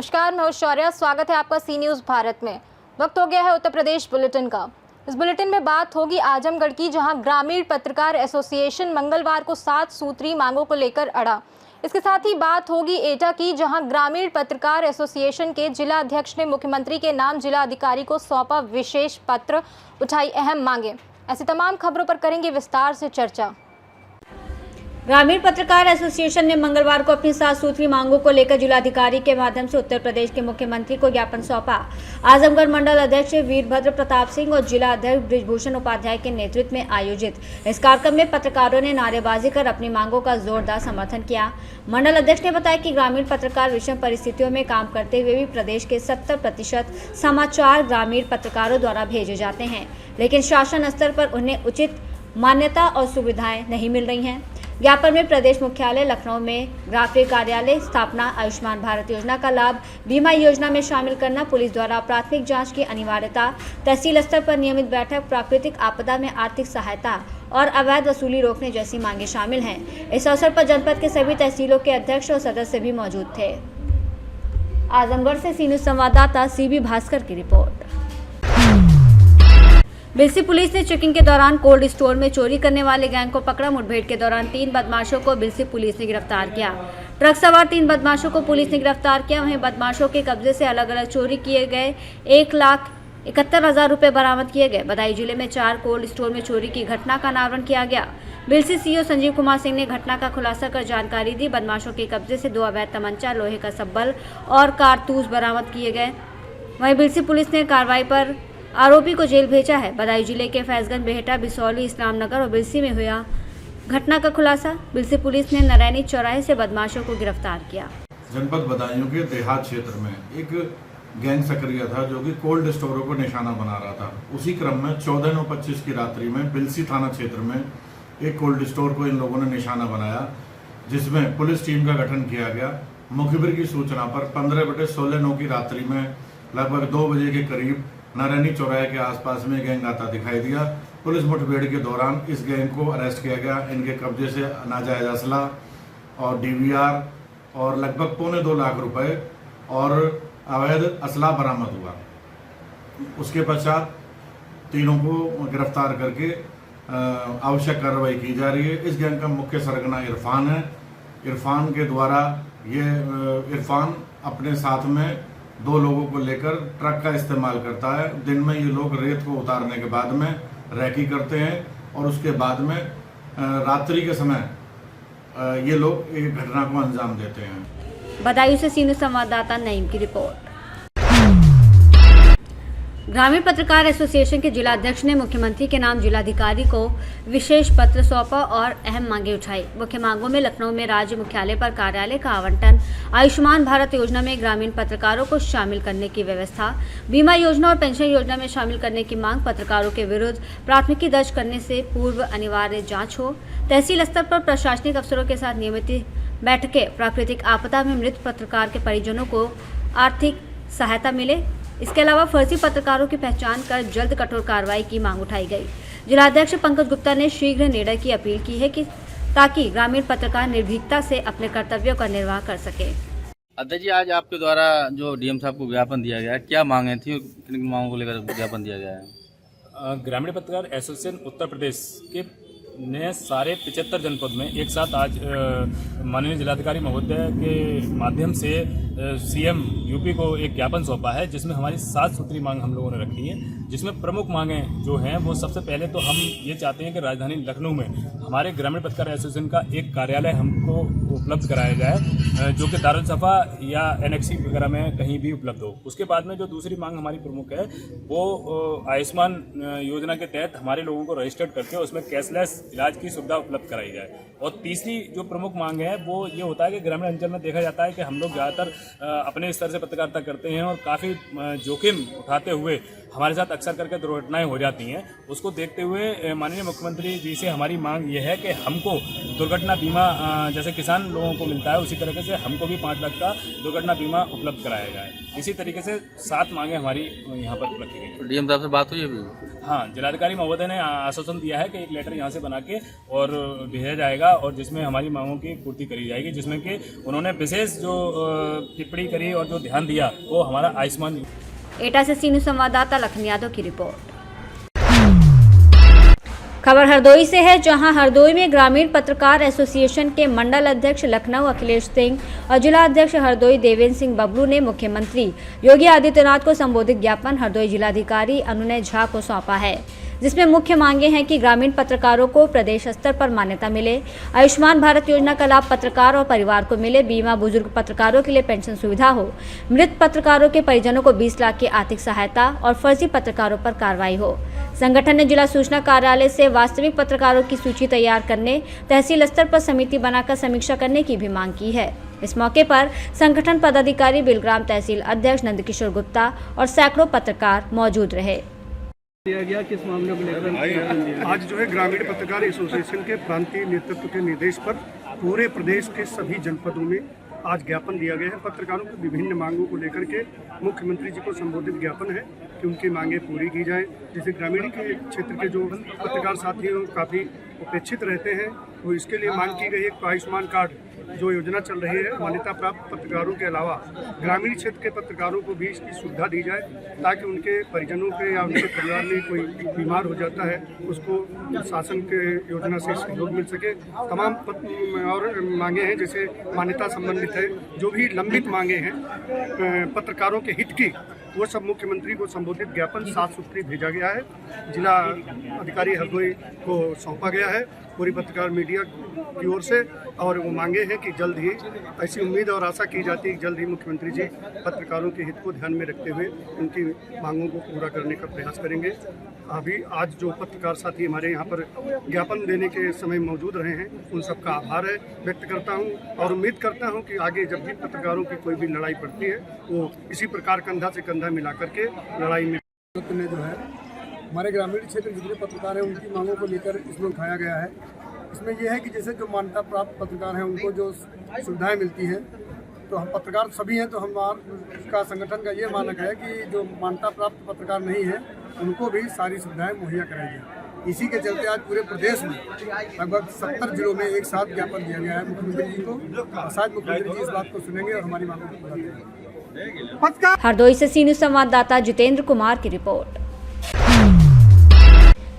नमस्कार, मैं हूं शौर्या। स्वागत है आपका सी न्यूज़ भारत में। वक्त हो गया है उत्तर प्रदेश बुलेटिन का। इस बुलेटिन में बात होगी आजमगढ़ की, जहां ग्रामीण पत्रकार एसोसिएशन मंगलवार को 7 सूत्री मांगों को लेकर अड़ा। इसके साथ ही बात होगी एटा की, जहां ग्रामीण पत्रकार एसोसिएशन के जिला अध्यक्ष ने मुख्यमंत्री के नाम जिला अधिकारी को सौंपा विशेष पत्र, उठाई अहम मांगे। ऐसी तमाम खबरों पर करेंगे विस्तार से चर्चा। ग्रामीण पत्रकार एसोसिएशन ने मंगलवार को अपनी 7 सूत्री मांगों को लेकर जिलाधिकारी के माध्यम से उत्तर प्रदेश के मुख्यमंत्री को ज्ञापन सौंपा। आजमगढ़ मंडल अध्यक्ष वीरभद्र प्रताप सिंह और जिला अध्यक्ष बृजभूषण उपाध्याय के नेतृत्व में आयोजित इस कार्यक्रम में पत्रकारों ने नारेबाजी कर अपनी मांगों का जोरदार समर्थन किया। मंडल अध्यक्ष ने बताया कि ग्रामीण पत्रकार विषम परिस्थितियों में काम करते हुए भी प्रदेश के 70% समाचार ग्रामीण पत्रकारों द्वारा भेजे जाते हैं, लेकिन शासन स्तर पर उन्हें उचित मान्यता और सुविधाएं नहीं मिल रही हैं। ज्ञापन में प्रदेश मुख्यालय लखनऊ में ग्राफिक कार्यालय स्थापना, आयुष्मान भारत योजना का लाभ बीमा योजना में शामिल करना, पुलिस द्वारा प्राथमिक जांच की अनिवार्यता, तहसील स्तर पर नियमित बैठक, प्राकृतिक आपदा में आर्थिक सहायता और अवैध वसूली रोकने जैसी मांगे शामिल हैं। इस अवसर पर जनपद के सभी तहसीलों के अध्यक्ष और सदस्य भी मौजूद थे। आजमगढ़ से सी न्यूज़ संवाददाता सीबी भास्कर की रिपोर्ट। बिलसी पुलिस ने चेकिंग के दौरान कोल्ड स्टोर में चोरी करने वाले गैंग को पकड़ा। मुठभेड़ के दौरान 3 बदमाशों को बिलसी पुलिस ने गिरफ्तार किया। ट्रक सवार 3 बदमाशों को पुलिस ने गिरफ्तार किया। वहीं बदमाशों के कब्जे से अलग अलग चोरी किए गए 1,71,000 रुपये बरामद किए गए। बदायूं जिले में 4 कोल्ड स्टोर में चोरी की घटना का अनावरण किया गया। बिलसी सीओ संजीव कुमार सिंह ने घटना का खुलासा कर जानकारी दी। बदमाशों के कब्जे से 2 अवैध तमंचा, लोहे का सब्बल और कारतूस बरामद किए गए। वहीं बिलसी पुलिस ने कार्रवाई पर आरोपी को जेल भेजा है। बदायूं जिले के फैजगंज, बेहटा, बिसौली, इस्लामनगर और बिलसी में हुआ घटना का खुलासा। बिलसी पुलिस ने नरैनी चौराहे से बदमाशों को गिरफ्तार किया। जनपद बदायूं के देहात क्षेत्र में एक गैंग सक्रिय था जो कि कोल्ड स्टोरों को निशाना बना रहा था। उसी क्रम में 14/9/25 की रात्रि में बिलसी थाना क्षेत्र में एक कोल्ड स्टोर को इन लोगों ने निशाना बनाया, जिसमें पुलिस टीम का गठन किया गया। मुखबिर की सूचना पर 15/16/9 की रात्रि में लगभग 2 बजे के करीब नारायणी चौराहे के आसपास में गैंग आता दिखाई दिया। पुलिस मुठभेड़ के दौरान इस गैंग को अरेस्ट किया गया। इनके कब्जे से नाजायज असला और डीवीआर और लगभग 2.25 लाख रुपए और अवैध असला बरामद हुआ। उसके पश्चात तीनों को गिरफ्तार करके आवश्यक कार्रवाई की जा रही है। इस गैंग का मुख्य सरगना इरफान है। इरफान के द्वारा इरफान अपने साथ में 2 लोगों को लेकर ट्रक का इस्तेमाल करता है। दिन में ये लोग रेत को उतारने के बाद में रैकी करते हैं और उसके बाद में रात्रि के समय ये लोग एक घटना को अंजाम देते हैं। बदायूं से सी न्यूज़ संवाददाता नईम की रिपोर्ट। ग्रामीण पत्रकार एसोसिएशन के जिला अध्यक्ष ने मुख्यमंत्री के नाम जिलाधिकारी को विशेष पत्र सौंपा और अहम मांगे उठाई। मुख्य मांगों में लखनऊ में राज्य मुख्यालय पर कार्यालय का आवंटन, आयुष्मान भारत योजना में ग्रामीण पत्रकारों को शामिल करने की व्यवस्था, बीमा योजना और पेंशन योजना में शामिल करने की मांग, पत्रकारों के विरुद्ध प्राथमिकी दर्ज करने से पूर्व अनिवार्य जाँच हो, तहसील स्तर पर प्रशासनिक अफसरों के साथ नियमित बैठकें, प्राकृतिक आपदा में मृत पत्रकार के परिजनों को आर्थिक सहायता मिले। इसके अलावा फर्जी पत्रकारों की पहचान कर जल्द कठोर कार्रवाई की मांग उठाई गई। जिलाध्यक्ष पंकज गुप्ता ने शीघ्र निर्णय की अपील की है ताकि ग्रामीण पत्रकार निर्भीकता से अपने कर्तव्यों का निर्वाह कर सके। अध्यक्ष जी, आज आपके द्वारा जो डीएम साहब को ज्ञापन दिया गया है, क्या मांगे थी और किन मांगों को लेकर ज्ञापन दिया गया है? ग्रामीण पत्रकार एसोसिएशन उत्तर प्रदेश के ने सारे 75 जनपद में एक साथ आज माननीय जिलाधिकारी महोदय के माध्यम से सीएम यूपी को एक ज्ञापन सौंपा है, जिसमें हमारी 7 सूत्री मांग हम लोगों ने रखी है। जिसमें प्रमुख मांगें जो हैं वो सबसे पहले तो हम ये चाहते हैं कि राजधानी लखनऊ में हमारे ग्रामीण पत्रकार एसोसिएशन का एक कार्यालय हमको उपलब्ध कराया जाए, जो कि दारुल सफा या एनेक्सी वगैरह में कहीं भी उपलब्ध हो। उसके बाद में जो दूसरी मांग हमारी प्रमुख है वो आयुष्मान योजना के तहत हमारे लोगों को रजिस्टर्ड करके उसमें कैशलेस इलाज की सुविधा उपलब्ध कराई जाए। और तीसरी जो प्रमुख मांग है वो ये होता है कि ग्रामीण अंचल में देखा जाता है कि हम लोग ज़्यादातर अपने स्तर से पत्रकारिता करते हैं और काफ़ी जोखिम उठाते हुए हमारे साथ अक्सर करके दुर्घटनाएं हो जाती हैं। उसको देखते हुए माननीय मुख्यमंत्री जी से हमारी मांग ये है कि हमको दुर्घटना बीमा जैसे किसान लोगों को मिलता है उसी तरीके से हमको भी 5 लाख का दुर्घटना बीमा उपलब्ध कराया जाए। इसी तरीके से 7 मांगे हमारी यहाँ पर रखी गई। डीएम साहब से बात हुई अभी? हाँ, जिलाधिकारी महोदय ने आश्वासन दिया है कि एक लेटर यहाँ से बना के और भेजा जाएगा और जिसमें हमारी मांगों की पूर्ति करी जाएगी, जिसमें कि उन्होंने विशेष जो टिप्पणी करी और जो ध्यान दिया वो हमारा आयुष्मान। एटा से सी न्यूज़ संवाददाता लखन यादव की रिपोर्ट। खबर हरदोई से है, जहां हरदोई में ग्रामीण पत्रकार एसोसिएशन के मंडल अध्यक्ष लखनऊ अखिलेश सिंह और जिला अध्यक्ष हरदोई देवेंद्र सिंह बबलू ने मुख्यमंत्री योगी आदित्यनाथ को संबोधित ज्ञापन हरदोई जिलाधिकारी अनुनय झा को सौंपा है, जिसमें मुख्य मांगे हैं कि ग्रामीण पत्रकारों को प्रदेश स्तर पर मान्यता मिले, आयुष्मान भारत योजना का लाभ पत्रकार और परिवार को मिले, बीमा बुजुर्ग पत्रकारों के लिए पेंशन सुविधा हो, मृत पत्रकारों के परिजनों को 20 लाख की आर्थिक सहायता और फर्जी पत्रकारों पर कार्रवाई हो। संगठन ने जिला सूचना कार्यालय से वास्तविक पत्रकारों की सूची तैयार करने, तहसील स्तर पर समिति बनाकर समीक्षा करने की भी मांग की है। इस मौके पर संगठन पदाधिकारी बिलग्राम तहसील अध्यक्ष नंदकिशोर गुप्ता और सैकड़ों पत्रकार मौजूद रहे। दिया गया किस मामले को लेकर? आज जो है ग्रामीण पत्रकार एसोसिएशन के प्रांतीय नेतृत्व के निर्देश पर पूरे प्रदेश के सभी जनपदों में आज ज्ञापन दिया गया है। पत्रकारों की विभिन्न मांगों को लेकर के मुख्यमंत्री जी को संबोधित ज्ञापन है कि उनकी मांगें पूरी की जाएं। जैसे ग्रामीण के क्षेत्र के जो पत्रकार साथी काफ़ी उपेक्षित रहते हैं, तो इसके लिए मांग की गई है। आयुष्मान कार्ड जो योजना चल रही है, मान्यता प्राप्त पत्रकारों के अलावा ग्रामीण क्षेत्र के पत्रकारों को भी इसकी सुविधा दी जाए, ताकि उनके परिजनों के या उनके परिवार में कोई बीमार हो जाता है उसको शासन के योजना से सहयोग मिल सके। तमाम और मांगे हैं, जैसे मान्यता संबंधित है, जो भी लंबित मांगे हैं पत्रकारों के हित की, वो सब मुख्यमंत्री को संबोधित ज्ञापन 7 सूत्री भेजा गया है। जिला अधिकारी हरदोई को सौंपा गया है पूरी पत्रकार मीडिया की ओर से, और वो मांगे हैं कि जल्द ही, ऐसी उम्मीद और आशा की जाती है कि जल्द ही मुख्यमंत्री जी पत्रकारों के हित को ध्यान में रखते हुए उनकी मांगों को पूरा करने का प्रयास करेंगे। अभी आज जो पत्रकार साथी हमारे यहाँ पर ज्ञापन देने के समय मौजूद रहे हैं, उन सबका आभार व्यक्त करता हूँ और उम्मीद करता हूँ कि आगे जब भी पत्रकारों की कोई भी लड़ाई पड़ती है, वो इसी प्रकार कंधा से कंधा मिला करके लड़ाई में जो है हमारे ग्रामीण क्षेत्र जितने पत्रकार हैं उनकी मांगों को लेकर इसमें उठाया गया है। इसमें यह है कि जैसे जो मान्यता प्राप्त पत्रकार हैं उनको जो सुविधाएं मिलती हैं, तो हम पत्रकार सभी हैं, तो हमारा संगठन का ये मानक है कि जो मान्यता प्राप्त पत्रकार नहीं है उनको भी सारी सुविधाएं मुहैया कराएंगे। इसी के चलते आज पूरे प्रदेश में लगभग 70 जिलों में एक साथ ज्ञापन दिया गया है मुख्यमंत्री जी को। शायद मुख्यमंत्री जी इस बात को सुनेंगे और हमारी मांगों को पूरा करेंगे। हरदोई से सी न्यूज़ संवाददाता जितेंद्र कुमार की रिपोर्ट।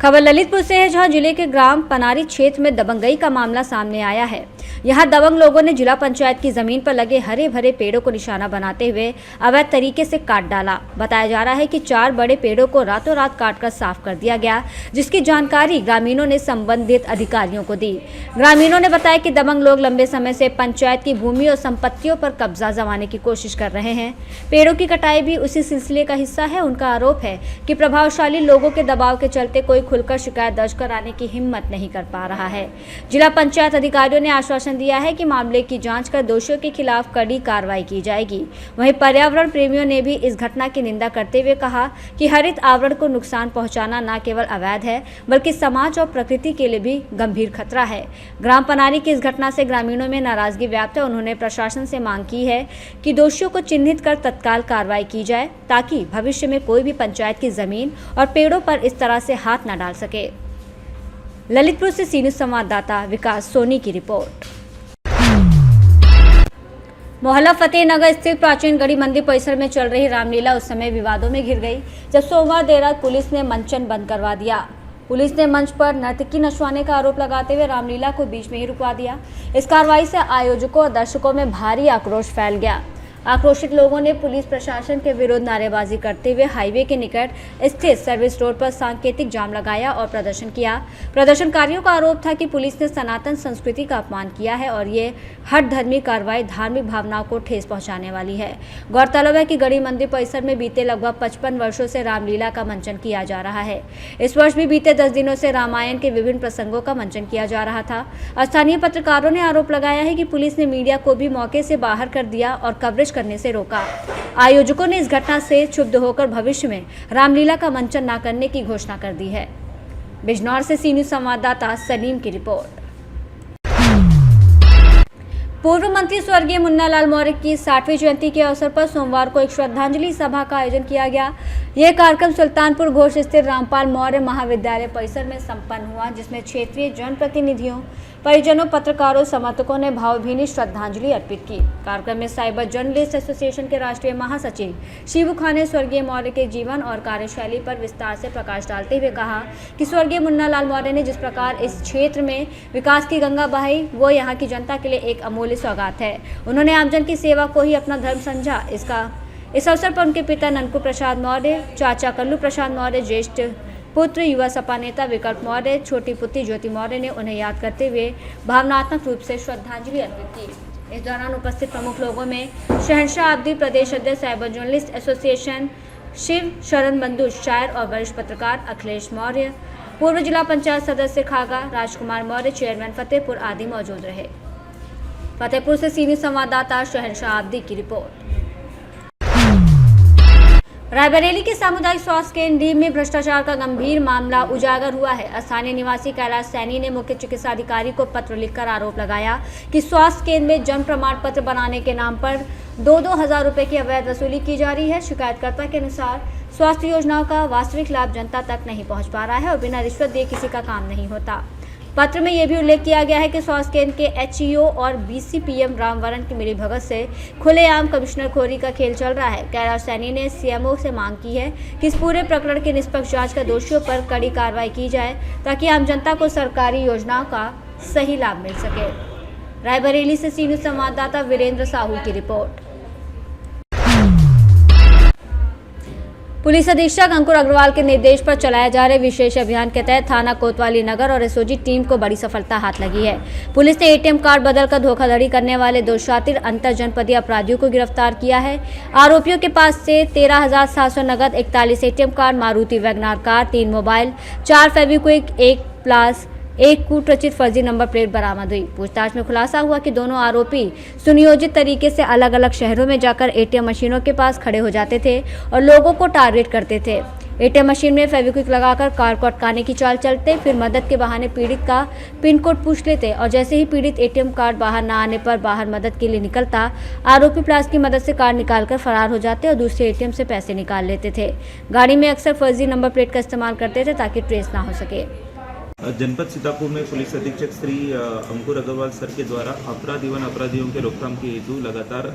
खबर ललितपुर से है, जहां जिले के ग्राम पनारी क्षेत्र में दबंगई का मामला सामने आया है। यहां दबंग लोगों ने जिला पंचायत की जमीन पर लगे हरे भरे पेड़ों को निशाना बनाते हुए अवैध तरीके से काट डाला। बताया जा रहा है कि 4 बड़े पेड़ों को रातों रात काटकर साफ कर दिया गया, जिसकी जानकारी ग्रामीणों ने संबंधित अधिकारियों को दी। ग्रामीणों ने बताया कि दबंग लोग लंबे समय से पंचायत की भूमि और संपत्तियों पर कब्जा जमाने की कोशिश कर रहे हैं। पेड़ों की कटाई भी उसी सिलसिले का हिस्सा है। उनका आरोप है कि प्रभावशाली लोगों के दबाव के चलते कोई खुलकर शिकायत दर्ज कराने की हिम्मत नहीं कर पा रहा है। जिला पंचायत अधिकारियों ने आश्वासन दिया है कि मामले की जांच कर दोषियों के खिलाफ कड़ी कार्रवाई की जाएगी। वहीं पर्यावरण प्रेमियों ने भी इस घटना की निंदा करते हुए कहा कि हरित आवरण को नुकसान पहुंचाना न केवल अवैध है, बल्कि समाज और प्रकृति के लिए भी गंभीर खतरा है। ग्राम पनारी की इस घटना से ग्रामीणों में नाराजगी व्याप्त है। उन्होंने प्रशासन से मांग की है कि दोषियों को चिन्हित कर तत्काल कार्रवाई की जाए, ताकि भविष्य में कोई भी पंचायत की जमीन और पेड़ों पर इस तरह से हाथ न डाल सके। ललितपुर से सी न्यूज़ संवाददाता विकास सोनी की रिपोर्ट। मोहल्ला फतेहनगर स्थित प्राचीन गढ़ी मंदिर परिसर में चल रही रामलीला उस समय विवादों में घिर गई, जब सोमवार देर रात पुलिस ने मंचन बंद करवा दिया। पुलिस ने मंच पर नर्तकी नचवाने का आरोप लगाते हुए रामलीला को बीच में ही रुकवा दिया। इस कार्रवाई से आयोजकों और दर्शकों में भारी आक्रोश फैल गया। आक्रोशित लोगों ने पुलिस प्रशासन के विरुद्ध नारेबाजी करते हुए हाईवे के निकट स्थित सर्विस रोड पर सांकेतिक जाम लगाया और प्रदर्शन किया। प्रदर्शनकारियों का आरोप था कि पुलिस ने सनातन संस्कृति का अपमान किया है और ये हर धर्मी कार्रवाई धार्मिक भावनाओं को ठेस पहुंचाने वाली है। गौरतलब है कि गढ़ी मंदिर परिसर में बीते लगभग 55 वर्षों से रामलीला का मंचन किया जा रहा है। इस वर्ष भी बीते 10 दिनों से रामायण के विभिन्न प्रसंगों का मंचन किया जा रहा था। स्थानीय पत्रकारों ने आरोप लगाया है कि पुलिस ने मीडिया को भी मौके से बाहर कर दिया और कवरेज करने से रोका। आयोजकों ने इस घटना से क्षुब्ध होकर भविष्य में रामलीला का मंचन न करने की घोषणा कर दी है। बिजनौर से सी न्यूज़ संवाददाता सलीम की रिपोर्ट। पूर्व मंत्री स्वर्गीय मुन्ना लाल मौर्य की 60वीं जयंती के अवसर पर सोमवार को एक श्रद्धांजलि सभा का आयोजन किया गया। यह कार्यक्रम सुल्तानपुर घोष स्थित रामपाल मौर्य महाविद्यालय परिसर में संपन्न हुआ, जिसमें क्षेत्रीय जनप्रतिनिधियों, परिजनों, पत्रकारों, समर्थकों ने भावभीनी श्रद्धांजलि अर्पित की। कार्यक्रम में साइबर जर्नलिस्ट एसोसिएशन के राष्ट्रीय महासचिव शिबू खान ने स्वर्गीय मौर्य के जीवन और कार्यशैली पर विस्तार से प्रकाश डालते हुए कहा कि स्वर्गीय मुन्ना लाल मौर्य ने जिस प्रकार इस क्षेत्र में विकास की गंगा बहाई, वो यहाँ की जनता के लिए एक अमूल्य सौगात है। उन्होंने आमजन की सेवा को ही अपना धर्म समझा। इस अवसर पर उनके पिता ननकू प्रसाद मौर्य, चाचा कल्लू प्रसाद मौर्य, ज्येष्ठ पुत्र युवा सपा नेता विकल्प मौर्य, छोटी पुत्री ज्योति मौर्य ने उन्हें याद करते हुए भावनात्मक रूप से श्रद्धांजलि अर्पित की। इस दौरान उपस्थित प्रमुख लोगों में शहंशाह अब्दी प्रदेश अध्यक्ष साइबर जर्नलिस्ट एसोसिएशन शिव शरण बंधु, शायर और वरिष्ठ पत्रकार अखिलेश मौर्य, पूर्व जिला पंचायत सदस्य खागा राजकुमार मौर्य, चेयरमैन फतेहपुर आदि मौजूद रहे। फतेहपुर से सीनियर संवाददाता शहंशाह अब्दी की रिपोर्ट। रायबरेली के सामुदायिक स्वास्थ्य केंद्र डीम में भ्रष्टाचार का गंभीर मामला उजागर हुआ है। स्थानीय निवासी कैलाश सैनी ने मुख्य चिकित्सा अधिकारी को पत्र लिखकर आरोप लगाया कि स्वास्थ्य केंद्र में जन्म प्रमाण पत्र बनाने के नाम पर 2-2 हजार रुपए की अवैध वसूली की जा रही है। शिकायतकर्ता के अनुसार स्वास्थ्य योजनाओं का वास्तविक लाभ जनता तक नहीं पहुंच पा रहा है और बिना रिश्वत दिए किसी का काम नहीं होता। पत्र में यह भी उल्लेख किया गया है कि स्वास्थ्य केंद्र के एचईओ और बीसीपीएम रामवरण की मिलीभगत से खुलेआम कमिश्नर खोरी का खेल चल रहा है। कैलाश सैनी ने सीएमओ से मांग की है कि इस पूरे प्रकरण की निष्पक्ष जांच कर दोषियों पर कड़ी कार्रवाई की जाए ताकि आम जनता को सरकारी योजनाओं का सही लाभ मिल सके। रायबरेली से सीनियर संवाददाता वीरेंद्र साहू की रिपोर्ट। पुलिस अधीक्षक अंकुर अग्रवाल के निर्देश पर चलाए जा रहे विशेष अभियान के तहत थाना कोतवाली नगर और एसओजी टीम को बड़ी सफलता हाथ लगी है। पुलिस ने एटीएम कार्ड बदलकर धोखाधड़ी करने वाले 2 शातिर अंतर जनपदीय अपराधियों को गिरफ्तार किया है। आरोपियों के पास से 13,700 नगद, 41 ATM card, Maruti WagonR car, 3 mobile, 4 Fevikwik, 1 प्लास, 1 कूट रचित फर्जी नंबर प्लेट बरामद हुई। पूछताछ में खुलासा हुआ कि दोनों आरोपी सुनियोजित तरीके से अलग अलग शहरों में जाकर एटीएम मशीनों के पास खड़े हो जाते थे और लोगों को टारगेट करते थे। एटीएम मशीन में फेविक्विक लगाकर कार्ड को अटकाने की चाल चलते, फिर मदद के बहाने पीड़ित का पिन कोड पूछ लेते और जैसे ही पीड़ित एटीएम कार्ड बाहर न आने पर बाहर मदद के लिए निकलता, आरोपी प्लास की मदद से कार्ड निकालकर फरार हो जाते और दूसरे एटीएम से पैसे निकाल लेते थे। गाड़ी में अक्सर फर्जी नंबर प्लेट का इस्तेमाल करते थे ताकि ट्रेस ना हो सके। जनपद सीतापुर में पुलिस अधीक्षक श्री अंकुर अग्रवाल सर के द्वारा अपराधियों के रोकथाम के हेतु लगातार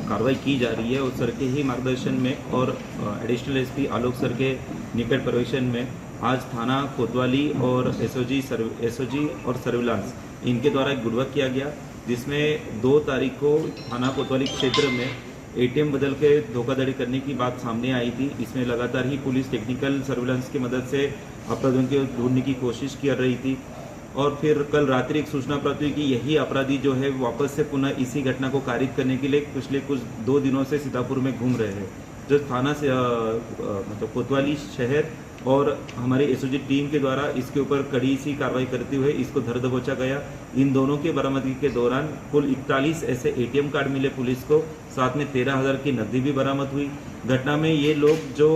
कार्रवाई की जा रही है और सर के ही मार्गदर्शन में और एडिशनल एसपी आलोक सर के निकट पर्यवेक्षण में आज थाना कोतवाली और एसओजी और सर्विलांस इनके द्वारा एक गुडवर्क किया गया, जिसमें 2 तारीख को थाना कोतवाली क्षेत्र में एटीएम बदल के धोखाधड़ी करने की बात सामने आई थी। इसमें लगातार ही पुलिस टेक्निकल सर्विलांस की मदद से अपराधियों को ढूंढने की कोशिश कर रही थी और फिर कल रात्रि एक सूचना प्राप्त हुई कि यही अपराधी जो है वापस से पुनः इसी घटना को कारित करने के लिए पिछले कुछ 2 दिनों से सीतापुर में घूम रहे हैं। जो थाना से मतलब कोतवाली शहर और हमारी एसओजी टीम के द्वारा इसके ऊपर कड़ी सी कार्रवाई करते हुए इसको धर दबोचा गया। इन दोनों के बरामदगी के दौरान कुल 41 ऐसे एटीएम कार्ड मिले पुलिस को, साथ में 13,000 की नकदी भी बरामद हुई। घटना में ये लोग जो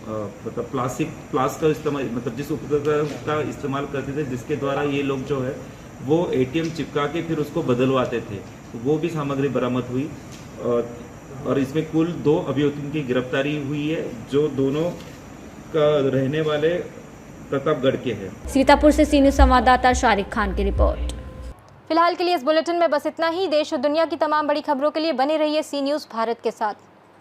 मतलब प्लास का इस्तेमाल मतलब जिस उपकरण का इस्तेमाल करते थे, जिसके द्वारा ये लोग जो है वो एटीएम चिपका के फिर उसको बदलवाते थे, वो भी सामग्री बरामद हुई और इसमें कुल 2 अभियुक्तों की गिरफ्तारी हुई है, जो दोनों का रहने वाले प्रतापगढ़ के हैं। सीतापुर से सीनियर संवाददाता शारिक खान की रिपोर्ट। फिलहाल के लिए इस बुलेटिन में बस इतना ही। देश और दुनिया की तमाम बड़ी खबरों के लिए बने रहिए सी न्यूज़ भारत के साथ।